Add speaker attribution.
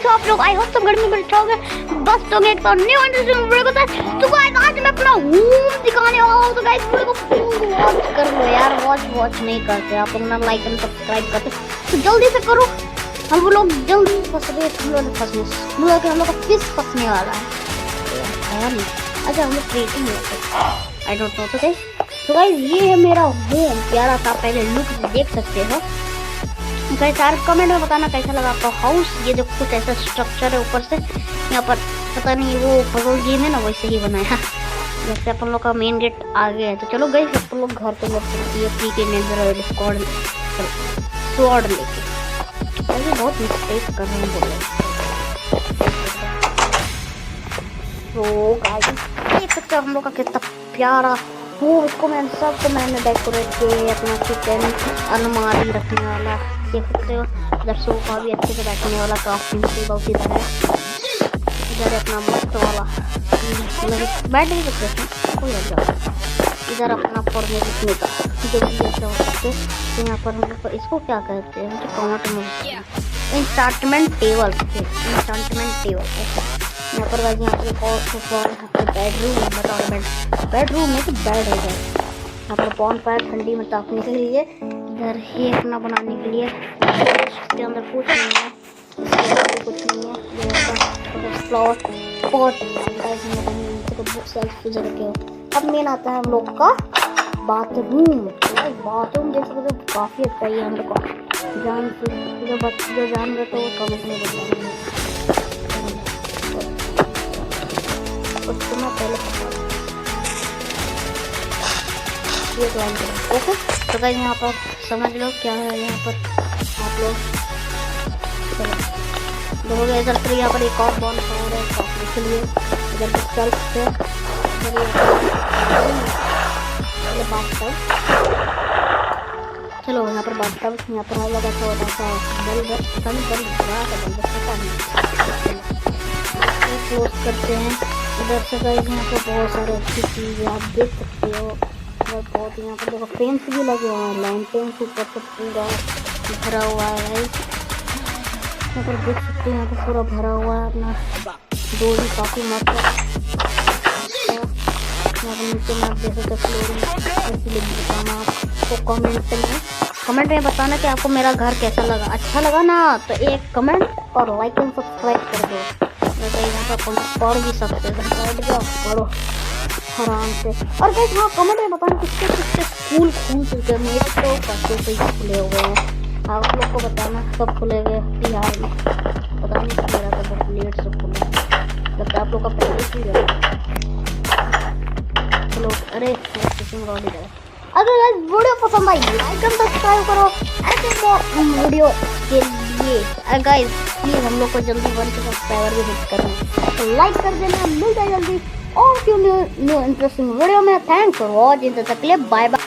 Speaker 1: कैसे आप लोग? आई होप तुम घर में बैठे होगे। बस तो एक तो न्यू इंटरेस्टिंग वीडियो को तो गाइस आज मैं अपना होम दिखाने वाला हूं। तो गाइस वीडियो को वॉच कर लो यार। वॉच नहीं करते आप लोग ना, लाइक एंड सब्सक्राइब करते तो जल्दी से करो। हम लोग जल्दी फंस गए, हम लोग का फिश फंसने वाला है। अच्छा हम लोग ट्रेडिंग आई डोंट नो। तो गाइस ये है मेरा होम, प्यारा सा, पहले लुक देख सकते हो। गाइस यार कमेंट में बताना कैसा लगा आपका हाउस। ये जो कुछ ऐसा स्ट्रक्चर है ऊपर से, यहाँ पर पता नहीं वो पजल गेम है ना, वैसे ही बनाया जैसे अपन लोग का मेन गेट आगे है। तो चलो गाइस अपन लोग घर पे स्वॉर्ड लेके ऐसे बहुत मिस्टेक कर रहे हैं बोले। तो गाइस देख सकते हो हम लोग का कितना प्यारा वो, इसको मैंने डेकोरेट किया। अपना किचन अलमारी रखने वाला देख सकते हो। इधर सोफा भी अच्छे से बैठने वाला, काफी बहुत इधर है। इधर अपना मस्त वाला बैठ नहीं सकते कोई लग जाओ। इधर अपना पढ़ने लिखने का जो भी ऐसा हो सकते। तो यहाँ पर हम लोग इसको क्या कहते हैं, मुझे कमेंट में इंस्टार्टमेंट टेबल। यहाँ पर वैसे यहाँ पर एक और सोफा, बेडरूम बेडरूम में तो बेड है इधर। यहाँ पर बॉन फायर ठंडी में तापने के लिए। इधर ही अपना बनाने के लिए इसके अंदर कुछ नहीं है, कुछ नहीं है। फ्लावर पॉट रखे हो। अब मेन आता है हम लोग का बाथरूम। बाथरूम देख सकते हो काफी अच्छा है। हम लोग को जो जान रहे तो वो कमेंट में बताएंगे। उसको मैं पहले ओके। तो गाइस यहाँ पर समझ लो क्या है। यहाँ पर आप लोग देखोगे इधर पर यहाँ पर एक और बॉल फायर है काफी के लिए। इधर चल से चलो यहाँ पर बाथटब, यहाँ पर लगा छोटा सा क्लोज करते हैं। इधर से गाइस यहाँ पर बहुत सारे अच्छी चीज़ें आप देख सकते हो। और बहुत यहाँ पर देखो फेंस भी लगे हुए हैं, लैंटेन्स ऊपर से पूरा भरा हुआ है। यहाँ पर देख सकते हैं यहाँ पर पूरा भरा हुआ है अपना डोर भी काफ़ी मस्त है। यहाँ पर नीचे में आप देख सकते फ्लोरिंग बताना आपको कमेंट में बताना कि आपको मेरा घर कैसा लगा। अच्छा लगा ना तो एक कमेंट और लाइक एंड सब्सक्राइब कर दो। तो यहाँ पर पढ़ भी सकते हो, बैठ जाओ पढ़ो आराम से। और गाइस हाँ कमेंट में बताना किसके स्कूल खुल चुके हैं। मेरे तो काफ़ी सही खुले हुए हैं, आप लोग को बताना कब खुलेंगे बिहार में। पता नहीं मेरा तो बहुत लेट से खुला जब आप लोग का पहले ही है। चलो अरे अगर गाइस वीडियो पसंद आई लाइक एंड सब्सक्राइब करो ऐसे वीडियो के लिए। गाइस प्लीज हम लोग को जल्दी 1 के सब्सक्राइबर भी हिट करना, तो लाइक कर देना। मिलता है जल्दी और क्यों न्यू इंटरेस्टिंग वीडियो में। थैंक्स फॉर वॉचिंग, तब तक के लिए बाय बाय।